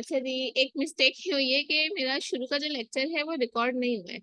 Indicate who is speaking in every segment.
Speaker 1: अच्छा जी, एक मिस्टेक ये हुई है कि मेरा शुरू का जो लेक्चर है वो रिकॉर्ड नहीं हुआ है।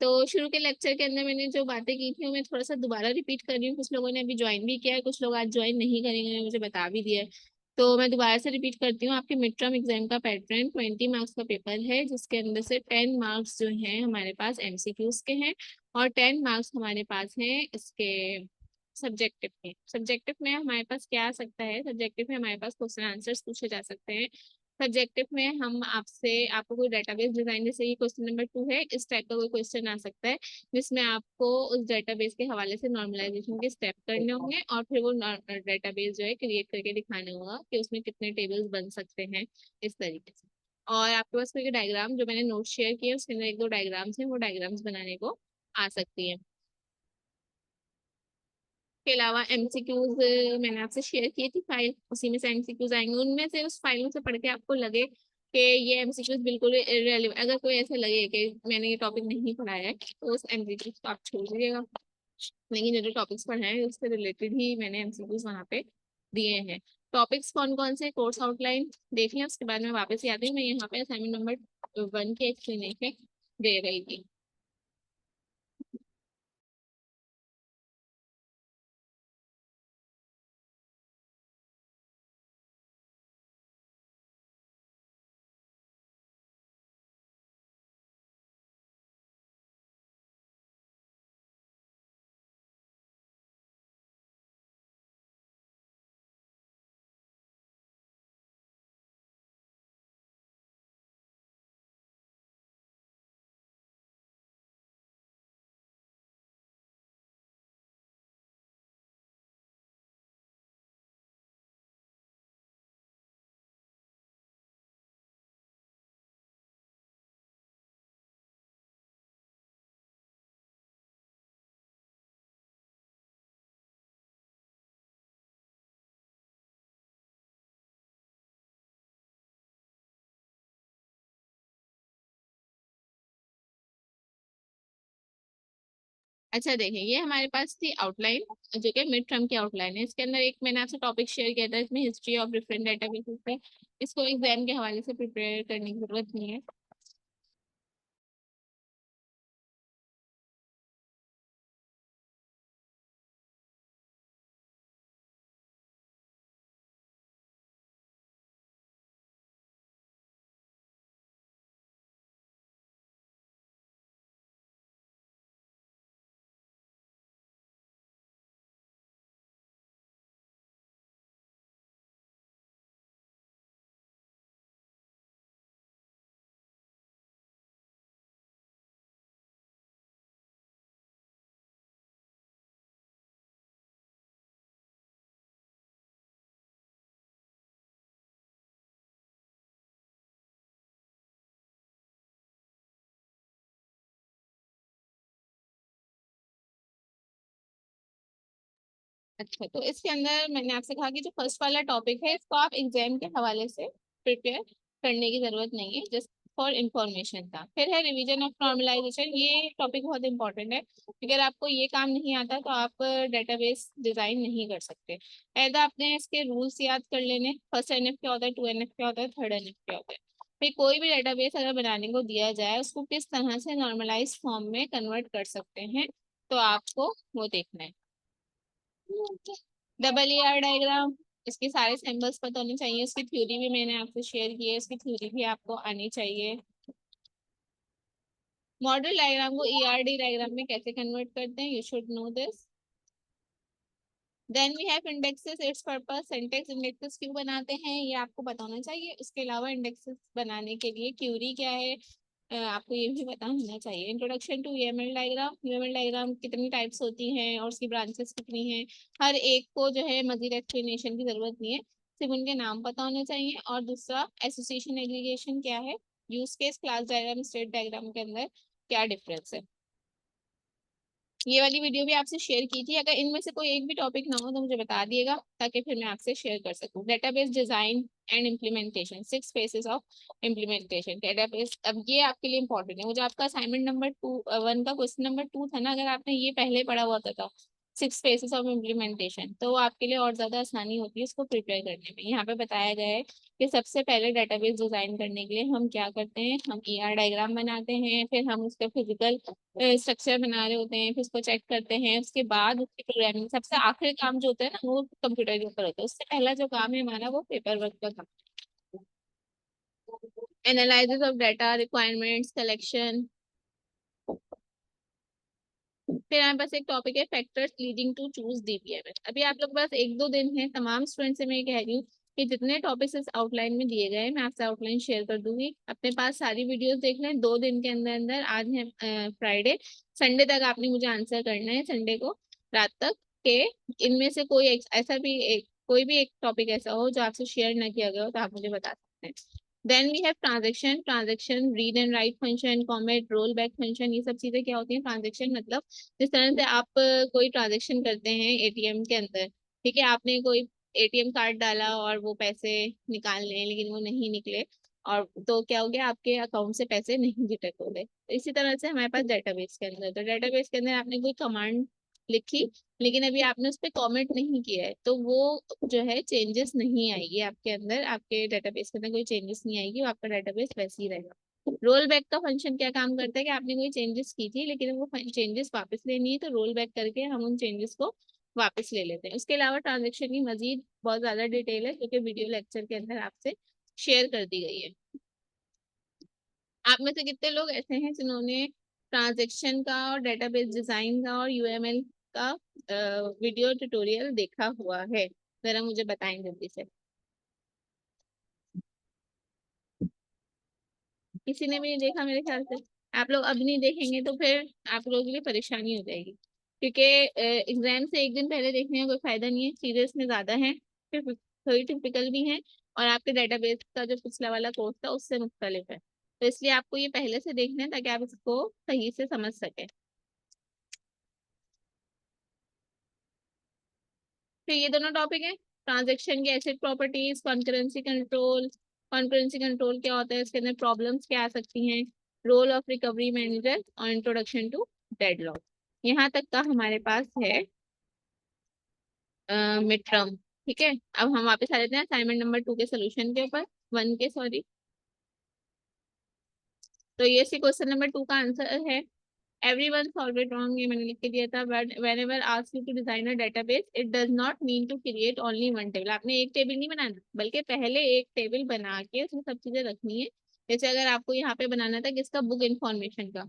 Speaker 1: तो शुरू के लेक्चर के अंदर मैंने जो बातें की थी वो मैं थोड़ा सा दोबारा रिपीट कर रही हूँ। कुछ लोगों ने अभी ज्वाइन भी किया है, कुछ लोग आज ज्वाइन नहीं करेंगे, मुझे बता भी दिया है। तो मैं दोबारा से रिपीट करती हूँ। आपके मिड टर्म एग्जाम का पैटर्न 20 मार्क्स का पेपर है, जिसके अंदर से 10 मार्क्स जो हैं हमारे पास एमसीक्यूज के हैं, और 10 मार्क्स हमारे पास हैं इसके सब्जेक्टिव में। सब्जेक्टिव में हमारे पास क्या आ सकता है, सब्जेक्टिव में हमारे पास क्वेश्चन आंसर्स पूछे जा सकते हैं। सब्जेक्टिव में हम आपको कोई डेटाबेस डिजाइन, जैसे ये क्वेश्चन नंबर 2 है, इस टाइप का कोई क्वेश्चन आ सकता है, जिसमें आपको उस डेटाबेस के हवाले से नॉर्मलाइजेशन के स्टेप करने होंगे, और फिर वो डेटाबेस जो है क्रिएट करके दिखाना होगा कि उसमें कितने टेबल्स बन सकते हैं, इस तरीके से। और आपके पास कोई डायग्राम, जो मैंने नोट शेयर किए उसके अंदर एक दो डायग्राम्स हैं, वो डायग्राम्स बनाने को आ सकती है। के अलावा एमसीक्यूज मैंने आपसे शेयर की थी फाइल, उसी में से एमसीक्यूज आएंगे। उनमें से, उस फाइलों से पढ़ के आपको लगे कि ये एमसीक्यूज बिल्कुल इररिलेवेंट, अगर कोई ऐसा लगे कि मैंने ये टॉपिक नहीं पढ़ाया है, तो उस एमसीक्यूज को आप छोड़ दीजिएगा। लेकिन जो जो टॉपिक्स पढ़ाए हैं उससे रिलेटेड ही मैंने एमसीक्यूज वहाँ पे दिए हैं। टॉपिक्स कौन कौन से, कोर्स आउटलाइन देख लें, उसके बाद में वापस आती हूँ। मैं यहाँ पे असाइनमेंट नंबर 1 के एक्सप्लेनेशन दे रही थी। अच्छा देखिए, ये हमारे पास थी आउटलाइन, जो कि मिड टर्म की आउटलाइन है। इसके अंदर एक मैंने आपसे टॉपिक शेयर किया था, इसमें हिस्ट्री ऑफ डिफरेंट डेटाबेसेस है। इसको एग्जाम के हवाले से प्रिपेयर करने की जरूरत नहीं है। अच्छा, तो इसके अंदर मैंने आपसे कहा कि जो फर्स्ट वाला टॉपिक है, इसको आप एग्जाम के हवाले से प्रिपेयर करने की जरूरत नहीं है, जस्ट फॉर इंफॉर्मेशन था। फिर है रिवीजन ऑफ नॉर्मलाइजेशन। ये टॉपिक बहुत इंपॉर्टेंट है। अगर आपको ये काम नहीं आता तो आप डेटाबेस डिजाइन नहीं कर सकते। ऐसा आपने इसके रूल्स याद कर लेने, फर्स्ट एनएफ क्या होता है, 2 NF क्या होता है, थर्ड एनएफ क्या होता है। फिर कोई भी डेटाबेस अगर बनाने को दिया जाए, उसको किस तरह से नॉर्मलाइज फॉर्म में कन्वर्ट कर सकते हैं, तो आपको वो देखना है। डबल ER डायग्राम, इसके सारे सिंबल्स पता होने चाहिए। इसकी थ्योरी भी मैंने आपसे शेयर की है, इसकी थ्योरी भी आपको आनी चाहिए। मॉडल डायग्राम को ERD डायग्राम में कैसे कन्वर्ट करते हैं, you should know this. Then we have indexes, it's purpose, syntax indexes क्यों बनाते हैं ये आपको पता होना चाहिए। उसके अलावा इंडेक्सेस बनाने के लिए क्यूरी क्या है, आपको ये भी पता होना चाहिए। Introduction to UML diagram, UML diagram कितनी टाइप्स होती हैं और उसकी ब्रांचेस कितनी हैं, हर एक को जो है मजीद एक्सप्लेनेशन की जरूरत नहीं है, सिर्फ उनके नाम पता होने चाहिए। और दूसरा, एसोसिएशन एग्रीगेशन क्या है, use case, class diagram, state diagram के अंदर क्या डिफरेंस है। ये वाली वीडियो भी आपसे शेयर की थी। अगर इनमें से कोई एक भी टॉपिक ना हो तो मुझे बता दिएगा, ताकि फिर मैं आपसे शेयर कर सकूं। Database design and implementation, 6 faces of implementation database. अब ये आपके लिए इंपॉर्टेंट है। वो जो आपका असाइनमेंट नंबर 1 का क्वेश्चन नंबर 2 था ना, अगर आपने ये पहले पढ़ा हुआ था 6 फेसेस ऑफ इम्प्लीमेंटेशन, तो वो आपके लिए और ज़्यादा आसानी होती है इसको प्रिपेयर करने में। यहाँ पे बताया गया है कि सबसे पहले डेटाबेस डिज़ाइन करने के लिए हम क्या करते हैं, हम ER डायग्राम बनाते हैं, फिर हम उसका फिजिकल स्ट्रक्चर बना रहे होते हैं, फिर उसको चेक करते हैं, उसके बाद उसकी प्रोग्रामिंग, सबसे आखिरी काम जो होता है ना वो कंप्यूटर के ऊपर होता है। उससे पहला जो काम है हमारा वो पेपर वर्क का काम, analysis of data, requirements collection. फिर हमारे पास एक टॉपिक है factors leading to choose DBMS। अभी आप लोग के पास 1-2 दिन है, तमाम स्टूडेंट से मैं ये कह रही हूँ कि जितने टॉपिक्स इस आउटलाइन में दिए गए हैं मैं आपसे आउटलाइन शेयर कर दूंगी, अपने पास सारी वीडियोस देख लें 2 दिन के अंदर अंदर। आज है फ्राइडे, संडे तक आपने मुझे आंसर करना है, संडे को रात तक, के इनमें से कोई ऐसा भी एक कोई भी एक टॉपिक ऐसा हो जो आपसे शेयर ना किया गया हो तो आप मुझे बता सकते हैं। Then we have transaction read and write function, commit, roll back function. ये सब चीजें क्या होती हैं? ट्रांजेक्शन मतलब जिस तरह से आप कोई ट्रांजेक्शन करते हैं ATM के अंदर, ठीक है, आपने कोई ATM कार्ड डाला और वो पैसे निकालने हैं लेकिन वो नहीं निकले, और तो क्या हो गया, आपके अकाउंट से पैसे नहीं डिटेक्ट हो गए। तो इसी तरह से हमारे पास डेटाबेस के अंदर, तो डेटाबेस के अंदर आपने कोई कमांड लिखी लेकिन अभी आपने उस पर कमेंट नहीं किया है तो वो जो है चेंजेस नहीं आएगी आपके अंदर, आपके डेटाबेस के अंदर कोई चेंजेस नहीं आएगी, वो आपका डेटाबेस वैसे ही रहेगा। रोल बैक का फंक्शन क्या काम करता है कि आपने कोई चेंजेस की थी लेकिन वो चेंजेस वापस लेनी है, तो रोल बैक करके हम उन चेंजेस को वापस ले लेते हैं। उसके अलावा ट्रांजेक्शन की मजीद बहुत ज्यादा डिटेल है जो कि वीडियो लेक्चर के अंदर आपसे शेयर कर दी गई है। आप में से कितने लोग ऐसे हैं जिन्होंने ट्रांजेक्शन का और डेटाबेस डिजाइन का और UML का वीडियो ट्यूटोरियल देखा हुआ है? जरा मुझे बताएं जल्दी से। किसी ने भी नहीं देखा मेरे ख्याल से। आप लोग अब नहीं देखेंगे तो फिर आप लोगों के लिए परेशानी हो जाएगी, क्योंकि एग्जाम से एक दिन पहले देखने का कोई फायदा नहीं है, चीजें इसमें ज्यादा हैं, फिर थोड़ी टिपिकल भी हैं, और आपके डेटाबेस का जो पिछला वाला कोर्स था उससे मुख्तलिफ है, तो इसलिए आपको ये पहले से देखना है ताकि आप इसको सही से समझ सकें। फिर ये दोनों टॉपिक है, ट्रांजैक्शन की asset properties, concurrency control. Concurrency control क्या होता है, इसके अंदर प्रॉब्लम्स क्या आ सकती हैं, रोल ऑफ रिकवरी मैनेजर और इंट्रोडक्शन टू डेडलॉक। यहाँ तक का हमारे पास है मिड टर्म। ठीक है, अब हम वापस आ जाते हैं असाइनमेंट नंबर 2 के सोल्यूशन के ऊपर, 1 के सॉरी। तो ये सी क्वेश्चन नंबर 2 का आंसर है everyone solve it wrong, ये मैंने लिख के दिया था, but whenever ask you to design a database it does not mean to create only one table। आपने एक टेबल नहीं बनाना बल्कि पहले एक टेबल बना के उसमें सब चीजें रखनी है। जैसे अगर आपको यहाँ पे बनाना था किसका, बुक इन्फॉर्मेशन का,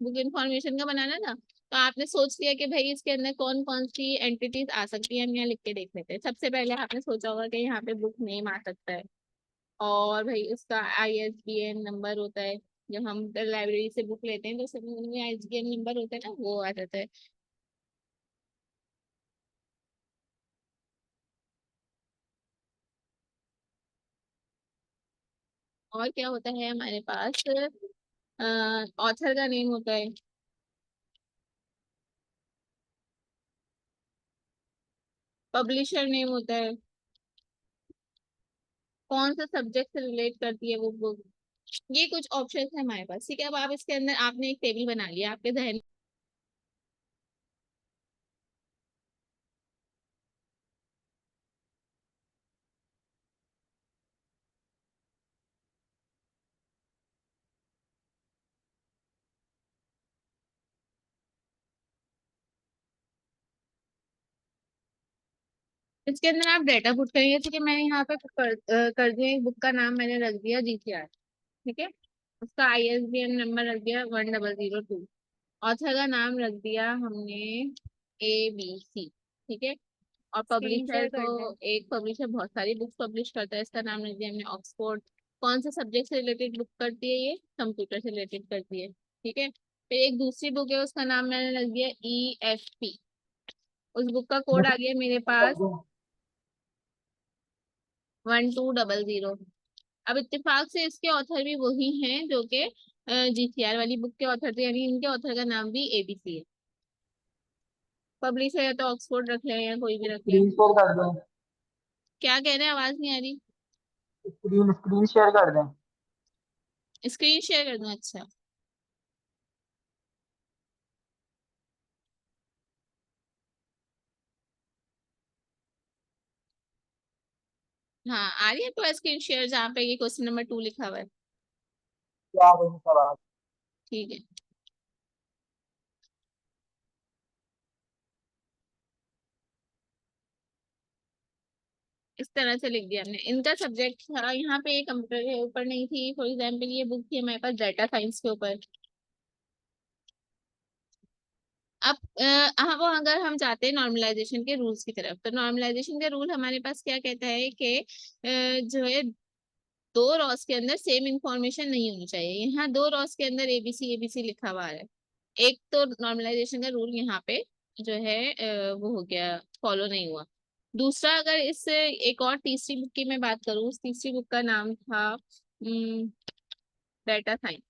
Speaker 1: बुक इन्फॉर्मेशन का बनाना था, तो आपने सोच लिया कि भाई इसके अंदर कौन कौन सी एंटिटीज आ सकती है, हम यहाँ लिख के देख लेते हैं। सबसे पहले आपने सोचा होगा कि यहाँ पे बुक नेम आ सकता है, और भाई उसका ISBN नंबर होता है, जब हम लाइब्रेरी से बुक लेते हैं तो उसमें ISBN नंबर होता है ना, वो आ जाता है। और क्या होता है हमारे पास, ऑथर का नेम होता है, पब्लिशर नेम होता है, कौन सा सब्जेक्ट से रिलेट करती है वो बुक। ये कुछ ऑप्शन है हमारे पास, ठीक है। अब आप इसके अंदर आपने एक टेबल बना लिया आपके जहन। इसके अंदर आप डाटा पुट करेंगे, ठीक है। मैंने यहाँ पे कर दिया, एक बुक का नाम मैंने रख दिया GTR, ठीक है। उसका ISBN नंबर रख दिया 1002, ऑथर का नाम रख दिया हमने ABC, ठीक है। और
Speaker 2: स्क्रीन
Speaker 1: पब्लिशर
Speaker 2: शेयर कर
Speaker 1: को,
Speaker 2: दें।
Speaker 1: एक पब्लिशर बहुत सारी बुक्स पब्लिश करता है, इसका नाम रख दिया हमने ऑक्सफोर्ड। कौन से सब्जेक्ट से रिलेटेड बुक करती है, ये कंप्यूटर से रिलेटेड करती है, ठीक है। फिर एक दूसरी बुक है उसका नाम मैंने रख दिया EFP, उस बुक का कोड आ गया मेरे पास 1200। अब इत्तेफाक से इसके ऑथर भी वही हैं जो कि GCR वाली बुक के ऑथर थे, यानी इनके ऑथर का नाम भी ABC है। पब्लिश है या तो ऑक्सफोर्ड रख लें या कोई भी रख लें।
Speaker 2: स्क्रीन शेयर कर दें।
Speaker 1: क्या कह रहे हैं, आवाज नहीं आ रही।
Speaker 2: स्क्रीन स्क्रीन शेयर कर दें।
Speaker 1: स्क्रीन शेयर कर दूं, अच्छा। हाँ आ रही है आपको स्क्रीन शेयर जहाँ पे ये क्वेश्चन नंबर 2 लिखा हुआ है?
Speaker 2: क्या रहे हैं सवाल?
Speaker 1: ठीक है। इस तरह से लिख दिया हमने। इनका सब्जेक्ट था यहाँ पे, कंप्यूटर के ऊपर नहीं थी। फॉर एग्जाम्पल ये बुक थी हमारे पास डाटा साइंस के ऊपर। अब अब अगर हम जाते हैं नॉर्मलाइजेशन के रूल्स की तरफ, तो नॉर्मलाइजेशन का रूल हमारे पास क्या कहता है कि जो है दो रॉस के अंदर सेम इंफॉर्मेशन नहीं होनी चाहिए। यहाँ दो रॉस के अंदर एबीसी एबीसी लिखा हुआ है। एक तो नॉर्मलाइजेशन का रूल यहाँ पे जो है वो हो गया, फॉलो नहीं हुआ। दूसरा, अगर इससे एक और तीसरी बुक की मैं बात करूँ, उस तीसरी बुक का नाम था डाटा साइंस।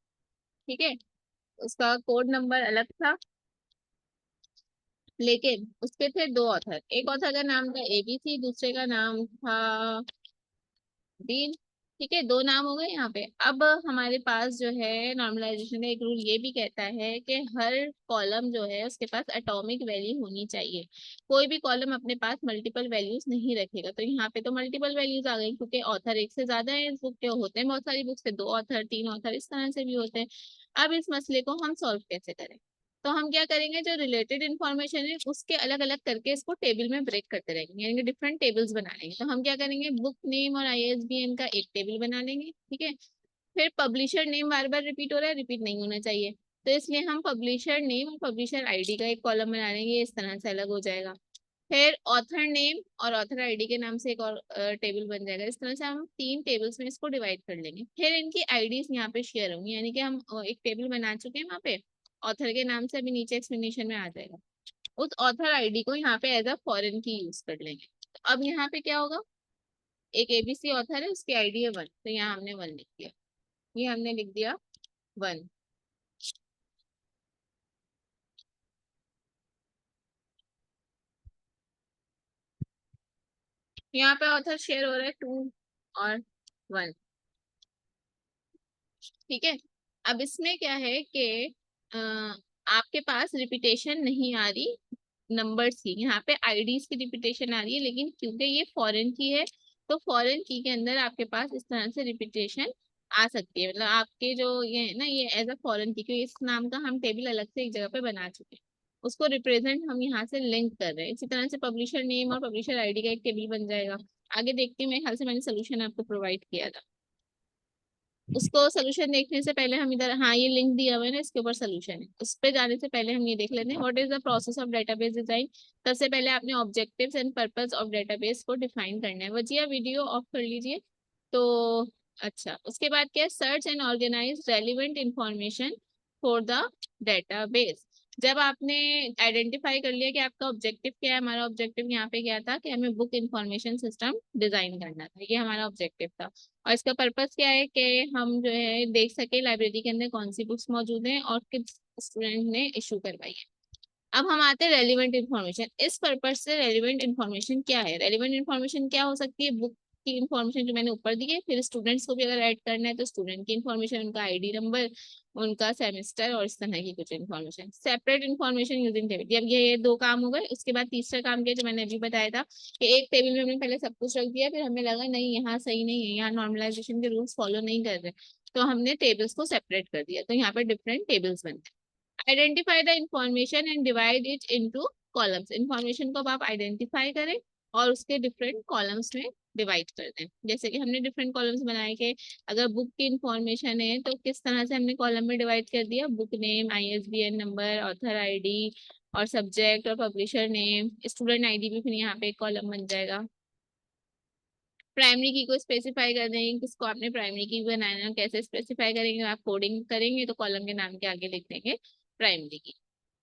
Speaker 1: ठीक है, उसका कोड नंबर अलग था, लेकिन उसके थे दो ऑथर। एक ऑथर का नाम था एबीसी, दूसरे का नाम था डीन। ठीक है, दो नाम हो गए यहाँ पे। अब हमारे पास जो है नॉर्मलाइजेशन का एक रूल ये भी कहता है कि हर कॉलम जो है उसके पास एटॉमिक वैल्यू होनी चाहिए। कोई भी कॉलम अपने पास मल्टीपल वैल्यूज नहीं रखेगा। तो यहाँ पे तो मल्टीपल वैल्यूज आ गई, क्योंकि ऑथर एक से ज्यादा है इस बुक के। होते हैं बहुत सारी बुक से दो ऑथर, तीन ऑथर, इस तरह से भी होते हैं। अब इस मसले को हम सॉल्व कैसे करें? तो हम क्या करेंगे, जो रिलेटेड इन्फॉर्मेशन है उसके अलग अलग करके इसको टेबल में ब्रेक करते रहेंगे, यानी कि डिफरेंट टेबल्स बना लेंगे। तो हम क्या करेंगे, बुक नेम और आईएसबीएन का एक टेबल बना लेंगे। ठीक है, फिर पब्लिशर नेम बार बार रिपीट हो रहा है, रिपीट नहीं होना चाहिए, तो इसलिए हम पब्लिशर नेम और पब्लिशर आईडी का एक कॉलम बना लेंगे। इस तरह से अलग हो जाएगा। फिर ऑथर नेम और ऑथर आईडी के नाम से एक और टेबल बन जाएगा। इस तरह से हम तीन टेबल्स में इसको डिवाइड कर लेंगे। फिर इनकी आईडीज यहाँ पे शेयर होंगी, यानी कि हम एक टेबल बना चुके हैं वहाँ पे ऑथर के नाम से। अभी नीचे एक्सप्लेनेशन में आ जाएगा। उस ऑथर आईडी को यहाँ पे एज अ फॉरेन की यूज कर लेंगे। तो अब यहाँ पे क्या होगा, एक एबीसी ऑथर है, उसकी आईडी है 1, तो यहाँ हमने 1 लिख दिया। ये हमने लिख दिया 1। यहाँ पे ऑथर शेयर हो रहा है 2 और 1। ठीक है, अब इसमें क्या है कि अ, आपके पास रिपीटेशन नहीं आ रही नंबर्स की। यहाँ पे आईडीज की रिपीटेशन आ रही है, लेकिन क्योंकि ये फॉरेन की है, तो फॉरेन की के अंदर आपके पास इस तरह से रिपीटेशन आ सकती है। मतलब आपके जो ये है ना, ये एज अ फॉरेन की, क्योंकि इस नाम का हम टेबल अलग से एक जगह पे बना चुके हैं, उसको रिप्रेजेंट हम यहाँ से लिंक कर रहे हैं। इसी तरह से पब्लिशर नेम और पब्लिशर आईडी का एक टेबल बन जाएगा। आगे देखते हैं, मेरे ख्याल से मैंने सोल्यूशन आपको प्रोवाइड किया था। उसको सोल्यूशन देखने से पहले हम इधर, हाँ ये लिंक दिया हुआ है ना, इसके ऊपर सोल्यूशन है, उस पे जाने से पहले हम ये देख लेते हैं what is the process of database design. सबसे पहले आपने objectives and purpose of database को डिफाइन करना है। वजिया वीडियो ऑफ कर लीजिए। तो अच्छा, उसके बाद क्या है, search and organise relevant information for the database. जब आपने आइडेंटिफाई कर लिया कि आपका ऑब्जेक्टिव क्या है, हमारा ऑब्जेक्टिव यहाँ पे क्या था कि हमें बुक इंफॉर्मेशन सिस्टम डिजाइन करना था, ये हमारा ऑब्जेक्टिव था। और इसका पर्पस क्या है कि हम जो है देख सके लाइब्रेरी के अंदर कौन सी बुक्स मौजूद हैं और किस स्टूडेंट ने इशू करवाई है। अब हम आते हैं रेलिवेंट इन्फॉर्मेशन। इस पर्पज से रेलिवेंट इन्फॉर्मेशन क्या है? रेलिवेंट इन्फॉर्मेशन क्या हो सकती है? बुक की इन्फॉर्मेशन जो मैंने ऊपर दी है, फिर स्टूडेंट्स को भी अगर ऐड करना है तो स्टूडेंट की इन्फॉर्मेशन, उनका आईडी नंबर, उनका सेमेस्टर और इस तरह की कुछ information. Separate information using table. अब ये दो काम हो गए। उसके बाद तीसरा काम किया जो मैंने अभी बताया था कि एक टेबल में हमने पहले सब कुछ रख दिया, फिर हमें लगा नहीं यहाँ सही नहीं है, यहाँ नॉर्मलाइजेशन के रूल्स फॉलो नहीं कर रहे, तो हमने टेबल्स को सेपरेट कर दिया। तो यहाँ पे डिफरेंट टेबल्स बनते हैं। Identify the information and divide it into columns. Information को अब आप आइडेंटिफाई करें और उसके डिफरेंट कॉलम्स में डिवाइड कर दें। जैसे कि हमने डिफरेंट कॉलम्स बनाए कि अगर बुक की इंफॉर्मेशन है तो किस तरह से हमने कॉलम में डिवाइड कर दिया, book name, ISBN number, author ID और सब्जेक्ट और पब्लिशर नेम, स्टूडेंट आईडी भी फिर यहाँ पे एक कॉलम बन जाएगा। प्राइमरी की को स्पेसिफाई कर देंगे, किसको आपने प्राइमरी की बनाना है, कैसे स्पेसिफाई करेंगे, आप कोडिंग करेंगे तो कॉलम के नाम के आगे लिख देंगे प्राइमरी की।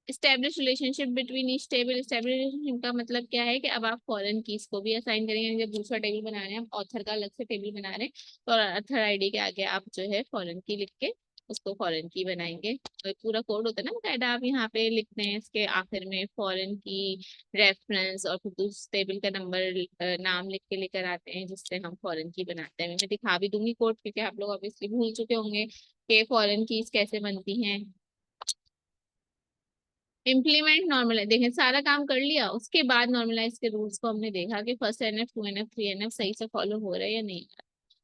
Speaker 1: Establish relationship between each table. Establish relationship का मतलब क्या है कि अब आप फॉरेन कीज को भी असाइन करेंगे। जब दूसरा टेबल बना रहे हैं, आप ऑथर का अलग से टेबल बना रहे हैं, तो ऑथर आईडी के आगे आप जो है फॉरेन की लिख के उसको फॉरेन की बनाएंगे। तो पूरा कोड होता है ना बकायदा, आप यहाँ पे लिखते हैं इसके आखिर में फॉरेन की रेफरेंस और फिर उस टेबल का नंबर, नाम लिख के लेकर आते हैं, जिससे हम फॉरेन की बनाते हैं। मैं दिखा भी दूंगी कोड, क्योंकि आप लोग ऑब्वियसली भूल चुके होंगे कि फॉरेन कीज कैसे बनती हैं। इम्प्लीमेंट नॉर्मलाइज, देखें सारा काम कर लिया, उसके बाद नॉर्मलाइज के रूल्स को हमने देखा कि first NF, two NF, three NF सही से फॉलो हो रहा है या नहीं।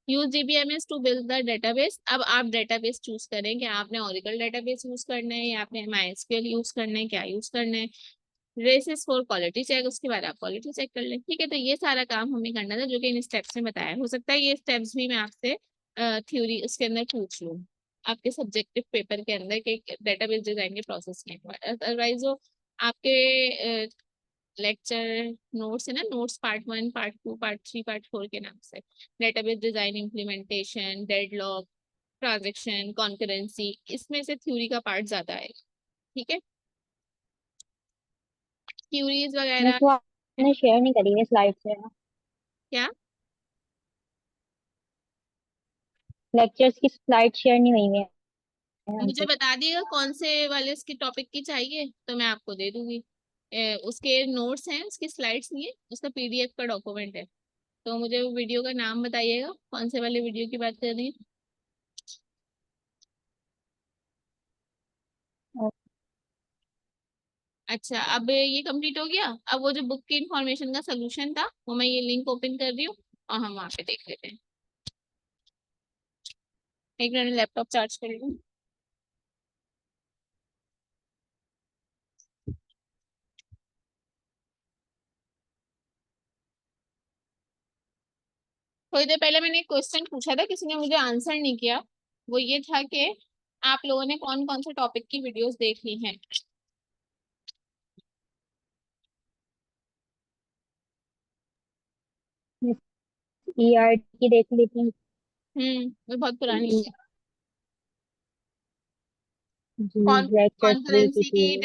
Speaker 1: Use DBMS to build the database. अब आप डेटाबेस चूज करें कि आपने ओरेकल डेटाबेस यूज करना है या आपने माइस्क्यूएल यूज करना है, क्या यूज करना है। रेसिस फॉर क्वालिटी चेक, उसके बाद आप क्वालिटी चेक कर लें। ठीक है, तो ये सारा काम हमें करना था जो कि इन स्टेप्स में बताया। हो सकता है ये स्टेप्स भी मैं आपसे थ्योरी उसके अंदर पूछ लूँ आपके सब्जेक्टिव पेपर के अंदर के डेटाबेस डिजाइन के प्रोसेस में। अदरवाइज वो आपके लेक्चर नोट्स है ना, notes part 1, part 2, part 3, part 4 के नाम से, database design, implementation, deadlock, transaction, concurrency, इसमें से थ्योरी का पार्ट ज्यादा है। ठीक है, थ्योरीज
Speaker 3: बस
Speaker 1: वगैरह।
Speaker 3: वो आपने शेयर नहीं करी है स्लाइड से ना,
Speaker 1: क्या?
Speaker 3: लेक्चर्स की स्लाइड शेयर नहीं हुई है
Speaker 1: मुझे
Speaker 3: हमसे।
Speaker 1: बता दिएगा कौन से वाले इसके टॉपिक की चाहिए तो मैं आपको दे दूंगी। उसके नोट्स हैं, उसकी स्लाइड्स नहीं है, उसका पीडीएफ का डॉक्यूमेंट है। तो मुझे वो वीडियो का नाम बताइएगा, कौन से वाले वीडियो की बात कर रही है। अच्छा, अब ये कंप्लीट हो गया। अब वो जो बुक की इंफॉर्मेशन का सोल्यूशन था वो मैं ये लिंक ओपन कर रही हूँ और हम वहाँ पे देख लेते हैं। एक मिनट, लैपटॉप चार्ज कर लूँ। थोड़ी देर पहले मैंने एक क्वेश्चन पूछा था, किसी ने मुझे आंसर नहीं किया। वो ये था कि आप लोगों ने कौन कौन से टॉपिक की वीडियोस देख ली हैं।
Speaker 3: ईआरटी की देख ली थी।
Speaker 1: वो बहुत पुरानी है।
Speaker 3: जी,
Speaker 1: कौन
Speaker 3: लेक्चर थ्री की
Speaker 1: कॉन्करेंसी
Speaker 3: थी।
Speaker 1: की,